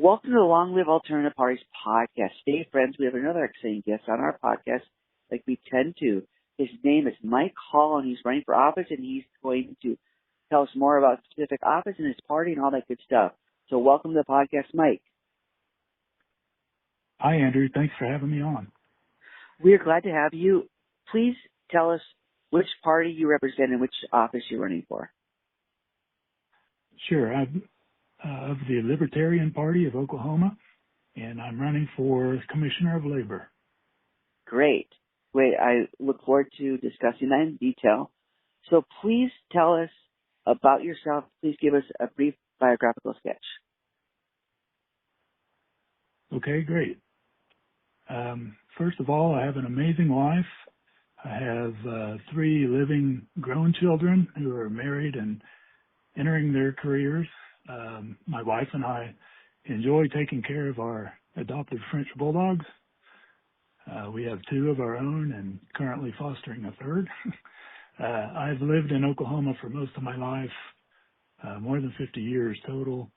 Welcome to the Long Live Alternative Parties podcast. Today, friends, we have another exciting guest on our podcast, like we tend to. His name is Mike Hall, and he's running for office, and he's going to tell us more about specific office and his party and all that good stuff. So welcome to the podcast, Mike. Hi, Andrew. Thanks for having me on. We are glad to have you. Please tell us which party you represent and which office you're running for. Sure. I'm of the Libertarian Party of Oklahoma, and I'm running for Commissioner of Labor. Great. I look forward to discussing that in detail. So please tell us about yourself. Please give us a brief biographical sketch. Okay, great. First of all, I have an amazing wife. I have 3 living grown children who are married and entering their careers. My wife and I enjoy taking care of our adopted French bulldogs. We have 2 of our own and currently fostering a 3rd. I've lived in Oklahoma for most of my life, more than 50 years total.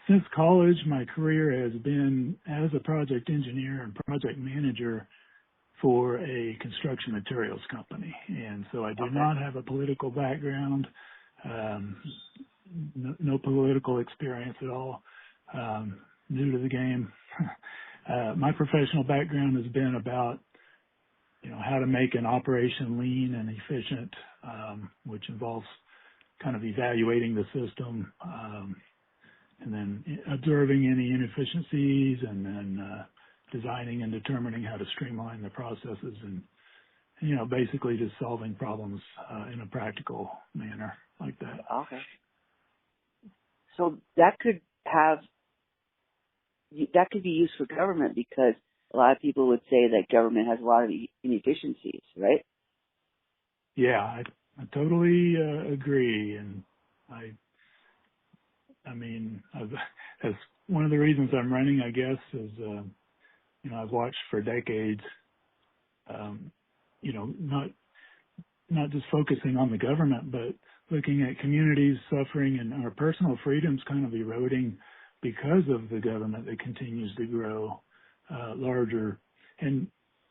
Since college, my career has been as a project engineer and project manager for a construction materials company. And so I do not have a political background. No political experience at all. New to the game. My professional background has been about, how to make an operation lean and efficient, which involves kind of evaluating the system, and then observing any inefficiencies, and then designing and determining how to streamline the processes, and basically just solving problems in a practical manner like that. Okay. So that could be used for government, because a lot of people would say that government has a lot of inefficiencies, right? Yeah, I totally agree, and that's one of the reasons I'm running, I guess, is I've watched for decades, not just focusing on the government, but looking at communities suffering and our personal freedoms kind of eroding because of the government that continues to grow larger, and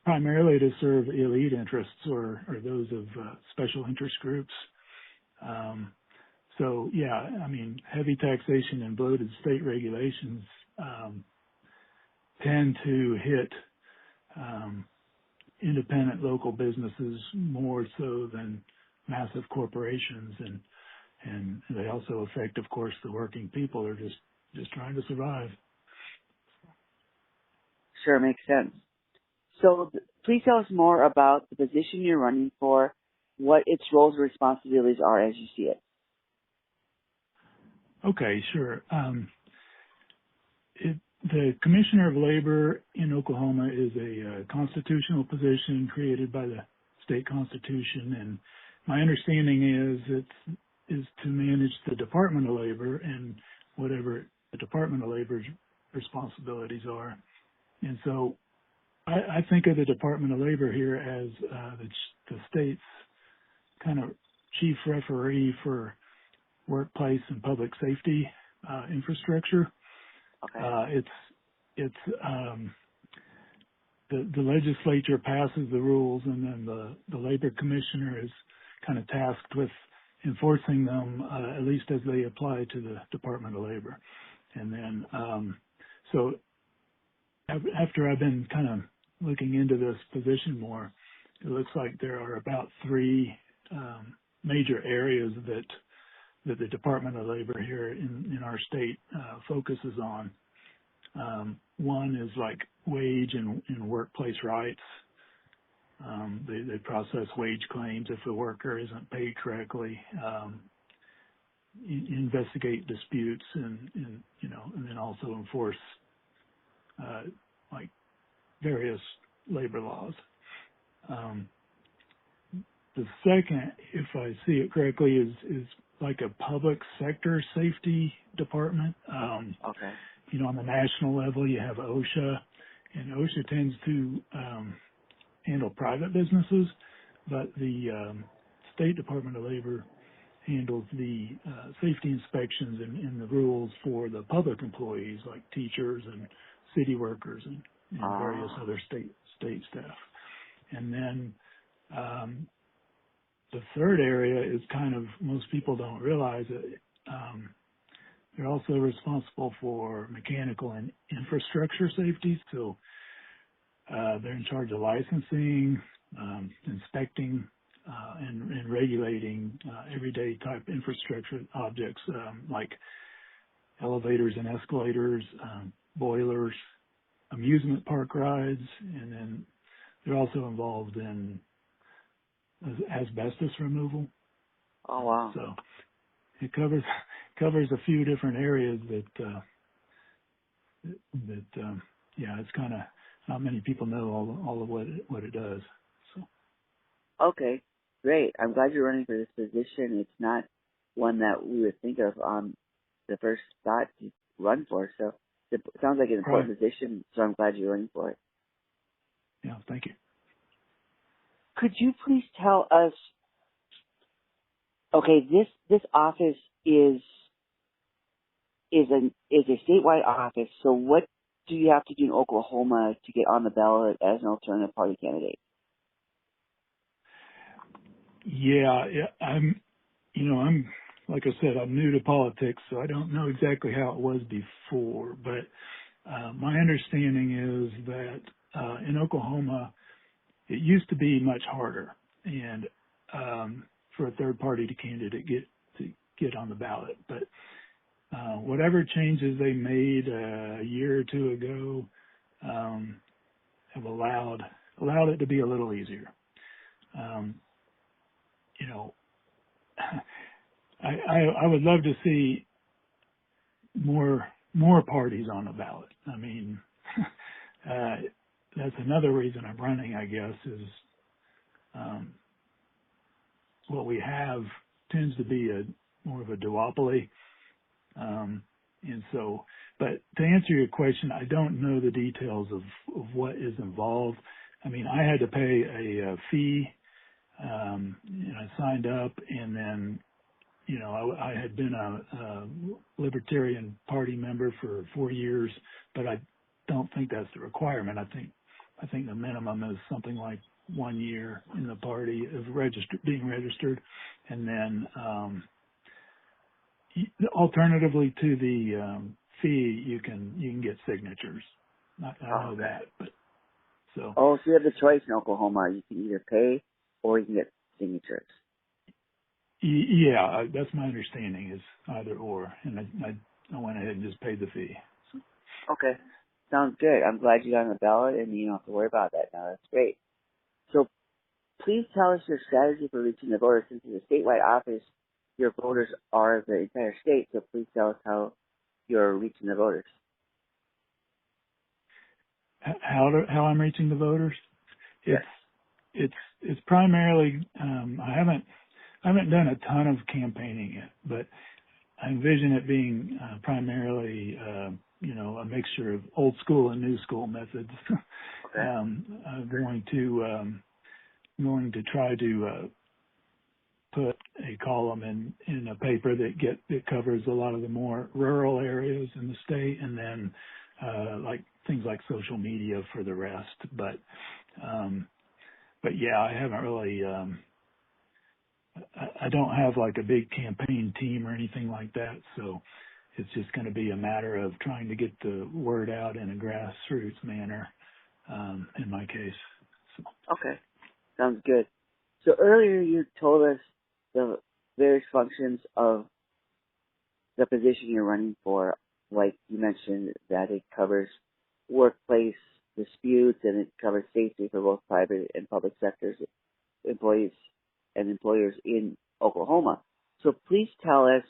primarily to serve elite interests or those of special interest groups. Heavy taxation and bloated state regulations tend to hit independent local businesses more so than massive corporations, and they also affect, of course, the working people who are just trying to survive. Sure, makes sense. So please tell us more about the position you're running for, what its roles and responsibilities are as you see it. Okay, sure. The Commissioner of Labor in Oklahoma is a constitutional position created by the state constitution, and my understanding is to manage the Department of Labor and whatever the Department of Labor's responsibilities are. And so I think of the Department of Labor here as the state's kind of chief referee for workplace and public safety infrastructure. Okay. The legislature passes the rules, and then the labor commissioner is kind of tasked with enforcing them, at least as they apply to the Department of Labor. And then, so after I've been kind of looking into this position more, it looks like there are about 3 major areas that the Department of Labor here in our state focuses on. One is like wage and workplace rights. They process wage claims if the worker isn't paid correctly, investigate disputes, and then also enforce like various labor laws. The second, if I see it correctly, is like a public sector safety department. Okay. On the national level, you have OSHA, and OSHA tends to handle private businesses, but the State Department of Labor handles the safety inspections and the rules for the public employees like teachers and city workers and various other state staff. And then the third area is kind of, most people don't realize it. They're also responsible for mechanical and infrastructure safety. So they're in charge of licensing, inspecting, and regulating everyday type infrastructure objects like elevators and escalators, boilers, amusement park rides, and then they're also involved in asbestos removal. Oh, wow. So it covers a few different areas that it's kind of, not many people know all of what it does. So. Okay, great. I'm glad you're running for this position. It's not one that we would think of on the first thought to run for. So it sounds like an important position, so I'm glad you're running for it. Yeah, thank you. Could you please tell us, okay, this office is a statewide office, so what do you have to do in Oklahoma to get on the ballot as an alternative party candidate? Yeah, I'm like I said, I'm new to politics, so I don't know exactly how it was before, but my understanding is that in Oklahoma, it used to be much harder, and for a third party candidate to get on the ballot. But whatever changes they made a year or two ago have allowed it to be a little easier. I would love to see more parties on the ballot. I mean, that's another reason I'm running, I guess, is what we have tends to be more of a duopoly. And so, but to answer your question, I don't know the details of what is involved. I mean, I had to pay a fee, and I signed up, and then, I had been a Libertarian Party member for 4 years, but I don't think that's the requirement. I think the minimum is something like 1 year in the party of being registered, and then alternatively to the fee, you can get signatures. I know that, but so. Oh, so you have the choice in Oklahoma. You can either pay or you can get signatures. Yeah, that's my understanding is either or, and I went ahead and just paid the fee. So. Okay, sounds good. I'm glad you got on the ballot and you don't have to worry about that now. That's great. So please tell us your strategy for reaching the voters. Since it's a statewide office, your voters are the entire state, so please tell us how you're reaching the voters. How I'm reaching the voters? Yes. It's primarily I haven't done a ton of campaigning yet, but I envision it being primarily a mixture of old school and new school methods. Okay. I'm going to try to put a column in a paper that covers a lot of the more rural areas in the state, and then like things like social media for the rest. But yeah, I haven't really. I don't have like a big campaign team or anything like that, so it's just going to be a matter of trying to get the word out in a grassroots manner. In my case. So. Okay, sounds good. So earlier you told us the various functions of the position you're running for, like you mentioned that it covers workplace disputes and it covers safety for both private and public sectors, employees and employers in Oklahoma. So please tell us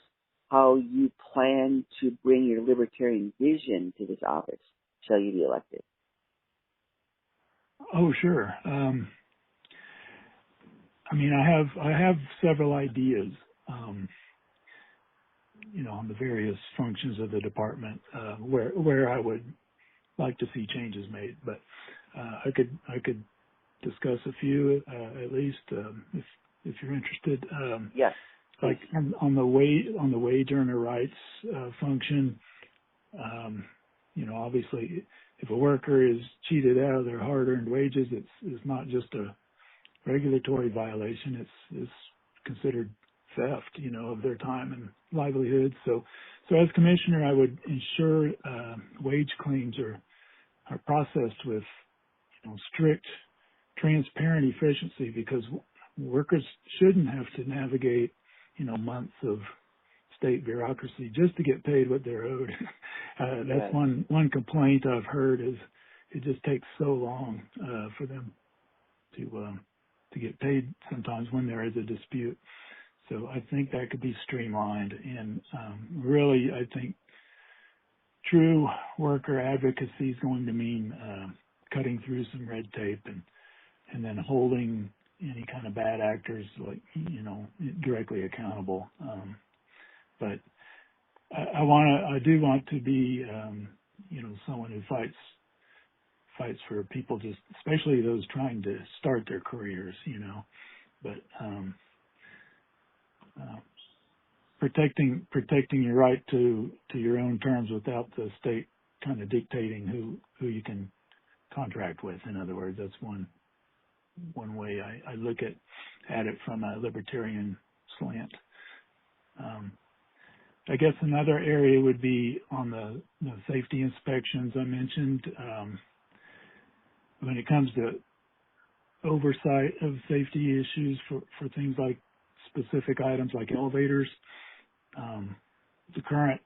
how you plan to bring your libertarian vision to this office, shall you be elected. Oh, sure. I mean, I have several ideas, on the various functions of the department, where I would like to see changes made, but I could discuss a few at least if you're interested. Yes. like on the wage earner rights function. Obviously, if a worker is cheated out of their hard-earned wages, it's not just a regulatory violation. It's considered theft, of their time and livelihood. So as commissioner, I would ensure wage claims are processed with strict, transparent efficiency, because workers shouldn't have to navigate months of state bureaucracy just to get paid what they're owed. That's one complaint I've heard, is it just takes so long for them to get paid sometimes when there is a dispute. So I think that could be streamlined, and really I think true worker advocacy is going to mean cutting through some red tape and then holding any kind of bad actors directly accountable. But I do want to be someone who fights for people, just especially those trying to start their careers, but protecting your right to your own terms without the state kind of dictating who you can contract with. In other words, that's one way I look at it from a libertarian slant. I guess another area would be on the safety inspections I mentioned. When it comes to oversight of safety issues for things like specific items like elevators, the current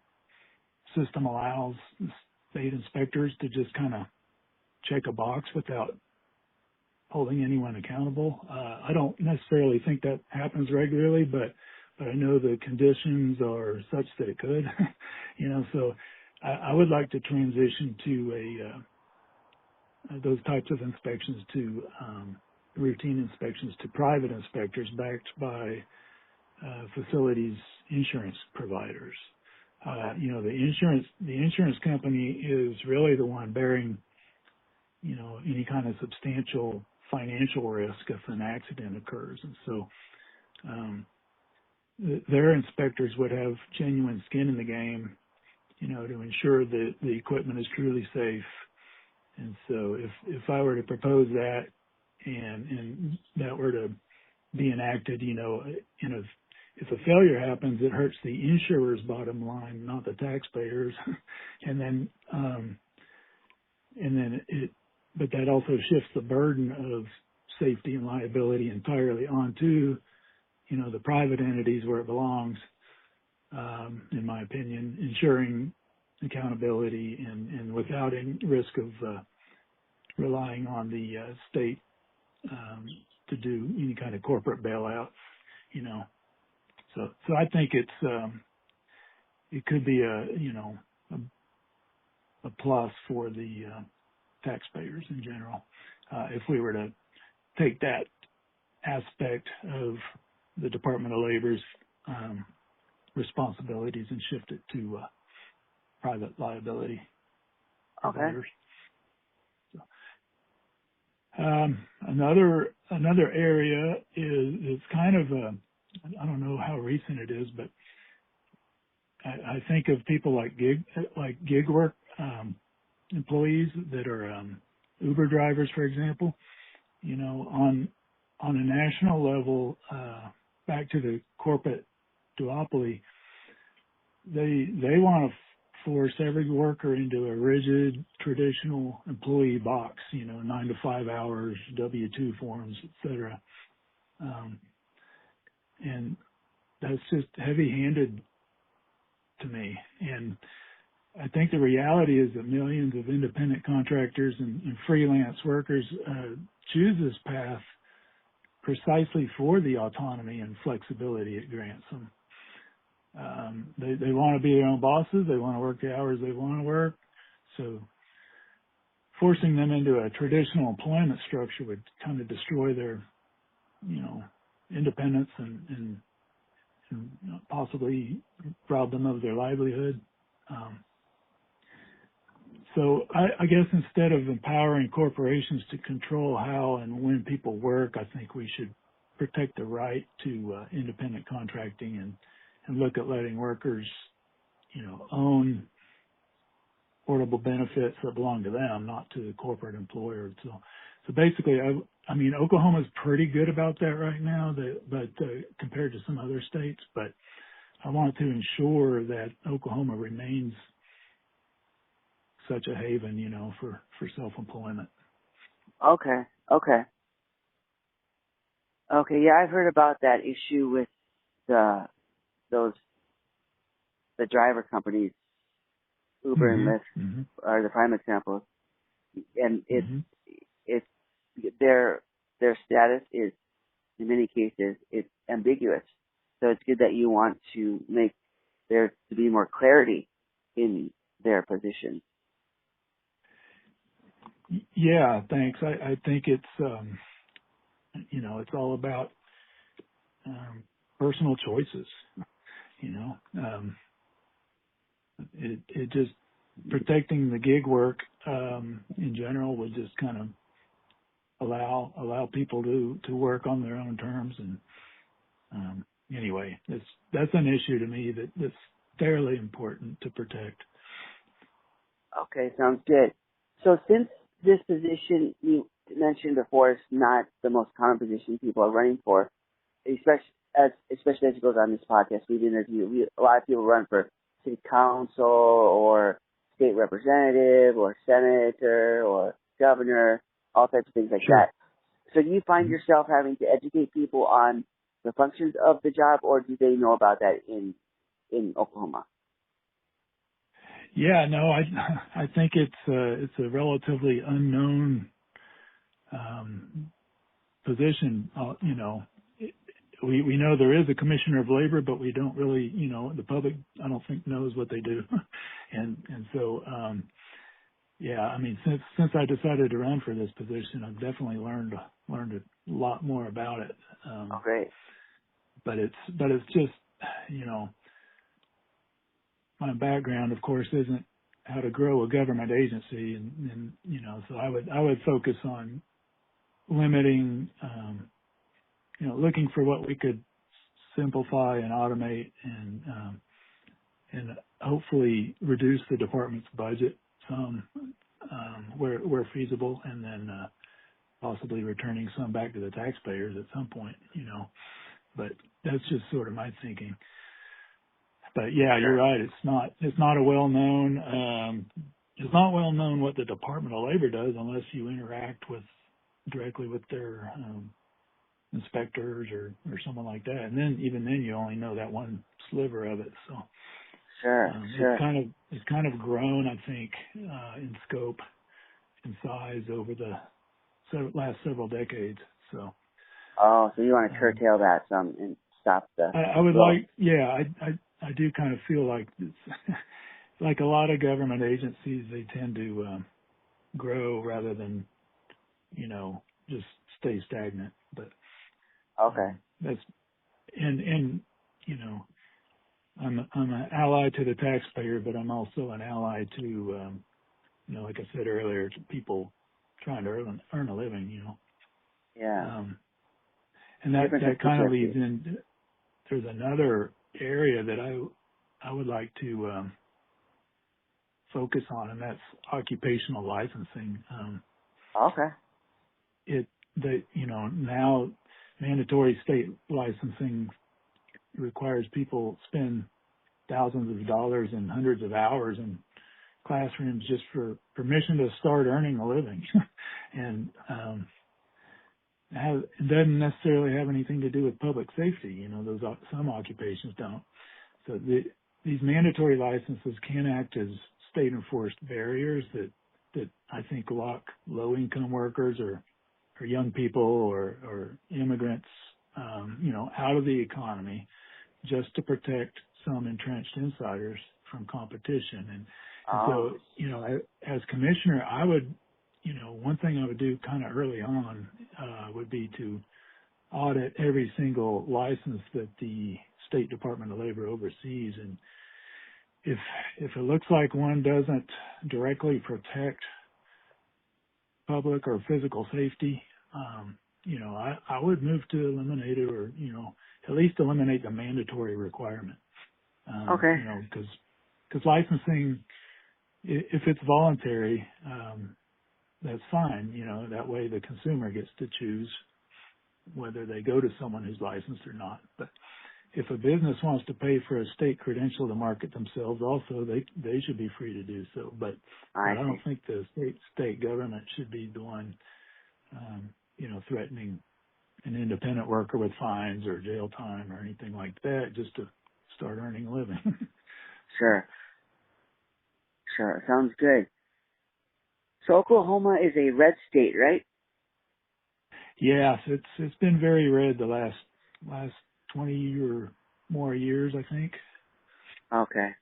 system allows state inspectors to just kind of check a box without holding anyone accountable. I don't necessarily think that happens regularly, but I know the conditions are such that it could, so I would like to transition to those types of inspections to routine inspections to private inspectors backed by facilities insurance providers. The insurance company is really the one bearing, any kind of substantial financial risk if an accident occurs. And so, their inspectors would have genuine skin in the game, to ensure that the equipment is truly safe. And so if I were to propose that and that were to be enacted, if a failure happens, it hurts the insurer's bottom line, not the taxpayers. But that also shifts the burden of safety and liability entirely onto, the private entities where it belongs, in my opinion, ensuring accountability and without any risk of relying on the state to do any kind of corporate bailout, So I think it could be a plus for the taxpayers in general if we were to take that aspect of the Department of Labor's responsibilities and shift it to private liability providers. So, another area is kind of I don't know how recent it is, but I think of people like gig work employees that are Uber drivers, for example. On a national level, back to the corporate duopoly, they want to force every worker into a rigid, traditional employee box. 9 to 5 hours, W-2 forms, etc. And that's just heavy-handed to me. And I think the reality is that millions of independent contractors and freelance workers choose this path precisely for the autonomy and flexibility it grants them. They want to be their own bosses. They want to work the hours they want to work. So forcing them into a traditional employment structure would kind of destroy their, independence and possibly rob them of their livelihood. So I guess instead of empowering corporations to control how and when people work, I think we should protect the right to independent contracting and look at letting workers, own portable benefits that belong to them, not to the corporate employer. So basically, I mean, Oklahoma's pretty good about that right now, but compared to some other states. But I want to ensure that Oklahoma remains such a haven, for self-employment. Okay. Yeah, I've heard about that issue with the driver companies, Uber and Lyft are the prime examples, and it's their status is in many cases it's ambiguous. So it's good that you want to make there to be more clarity in their position. Yeah, thanks. I think it's it's all about personal choices. It just protecting the gig work in general would just kind of allow people to work on their own terms. And anyway, that's an issue to me that's fairly important to protect. Okay, sounds good. So since this position you mentioned before is not the most common position people are running for, especially as it goes on this podcast, a lot of people run for city council or state representative or senator or governor, all types of things like Sure. that. So do you find yourself having to educate people on the functions of the job, or do they know about that in Oklahoma? Yeah, no, I think it's a relatively unknown position. We know there is a commissioner of labor, but we don't really, the public I don't think knows what they do, and so yeah, I mean since I decided to run for this position, I've definitely learned a lot more about it. Great. But it's just my background, of course, isn't how to grow a government agency, and so I would focus on limiting, looking for what we could simplify and automate, and hopefully reduce the department's budget some where feasible, and then possibly returning some back to the taxpayers at some point. But that's just sort of my thinking. But yeah, you're right. It's not well known what the Department of Labor does unless you interact directly with their inspectors or someone like that. And then even then you only know that one sliver of it. So sure. It's kind of grown, I think, in scope and size over the last several decades. So so you want to curtail that some and stop the I would I do kind of feel like it's like a lot of government agencies, they tend to grow rather than, just stay stagnant. But that's and I'm an ally to the taxpayer, but I'm also an ally to like I said earlier, to people trying to earn a living. Yeah. And that kind of leads in. There's another area that I would like to focus on, and that's occupational licensing. Now mandatory state licensing requires people spend thousands of dollars and hundreds of hours in classrooms just for permission to start earning a living, and it doesn't necessarily have anything to do with public safety. Some occupations don't. So these mandatory licenses can act as state enforced barriers that I think lock low income workers or young people or immigrants, out of the economy just to protect some entrenched insiders from competition. And so, as commissioner, I would, one thing I would do kind of early on would be to audit every single license that the State Department of Labor oversees. And if it looks like one doesn't directly protect public or physical safety, I would move to eliminate it, or at least eliminate the mandatory requirement. Okay. Because licensing, if it's voluntary, that's fine. That way the consumer gets to choose whether they go to someone who's licensed or not. But if a business wants to pay for a state credential to market themselves, also they should be free to do so. But I don't think the state government should be the one, threatening an independent worker with fines or jail time or anything like that just to start earning a living. Sure. Sounds good. So Oklahoma is a red state, right? Yes, it's been very red the last 20 or more years, I think. Okay.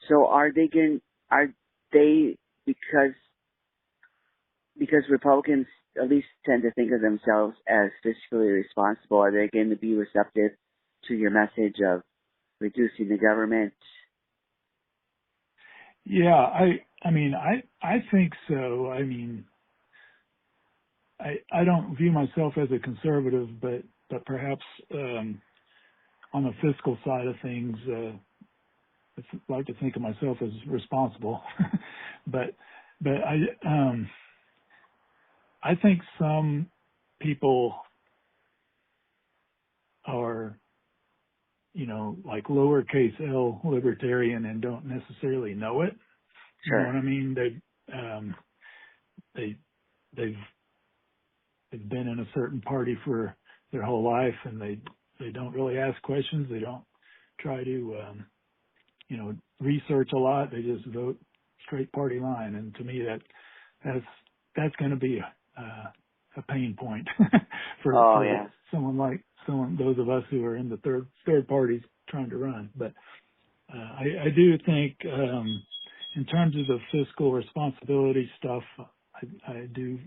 So are they because Republicans at least tend to think of themselves as fiscally responsible, are they going to be receptive to your message of reducing the government? Yeah, I think so. I don't view myself as a conservative, but perhaps on the fiscal side of things, I like to think of myself as responsible. but I think some people are, like lowercase L libertarian and don't necessarily know it. Sure. You know what I mean? They've been in a certain party for their whole life, and they don't really ask questions. They don't try to, research a lot. They just vote straight party line. And to me, that's going to be a pain point for those of us who are in the third parties trying to run. But I do think in terms of the fiscal responsibility stuff, I do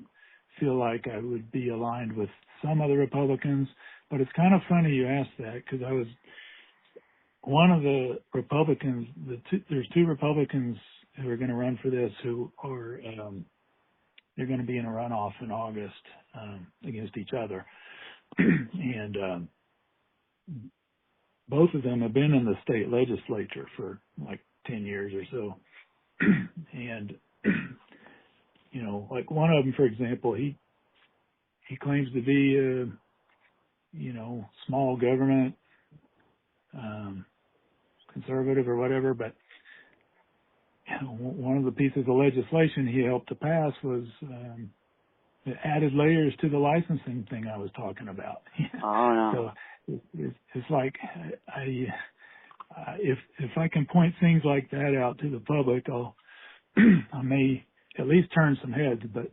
feel like I would be aligned with some of the Republicans. But it's kind of funny you asked that, because I was one of the Republicans. There's two Republicans who are going to run for this who are they're going to be in a runoff in August against each other. And both of them have been in the state legislature for like 10 years or so. And, like one of them, for example, he claims to be small government, conservative or whatever, but one of the pieces of legislation he helped to pass was it added layers to the licensing thing I was talking about. Oh, no. So it's like if I can point things like that out to the public, I may at least turn some heads. But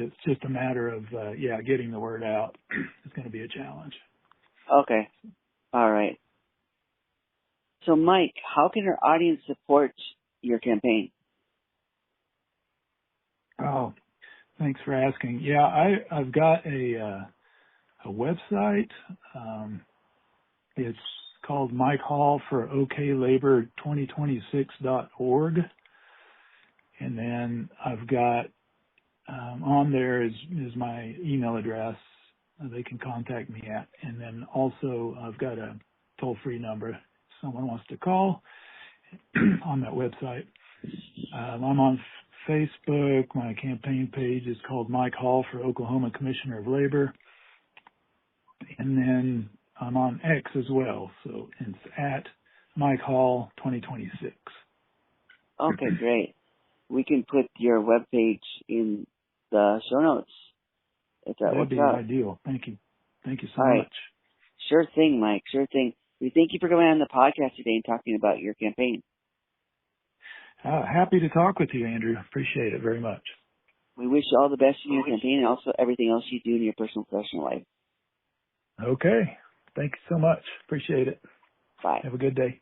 it's just a matter of getting the word out. It's going to be a challenge. Okay. All right. So, Mike, how can our audience support your campaign? Oh, thanks for asking. Yeah, I've got a website. It's called Mike Hall for OKLabor2026.org. And then I've got on there is my email address they can contact me at. And then also I've got a toll-free number if someone wants to call on that website. I'm on Facebook. My campaign page is called Mike Hall for Oklahoma Commissioner of Labor. And then I'm on X as well. So it's at Mike Hall 2026. Okay, great. We can put your webpage in the show notes. That'd be ideal. Thank you. Thank you so much. Sure thing, Mike. Sure thing. We thank you for coming on the podcast today and talking about your campaign. Happy to talk with you, Andrew. Appreciate it very much. We wish you all the best in your campaign and also everything else you do in your personal and professional life. Okay. Thank you so much. Appreciate it. Bye. Have a good day.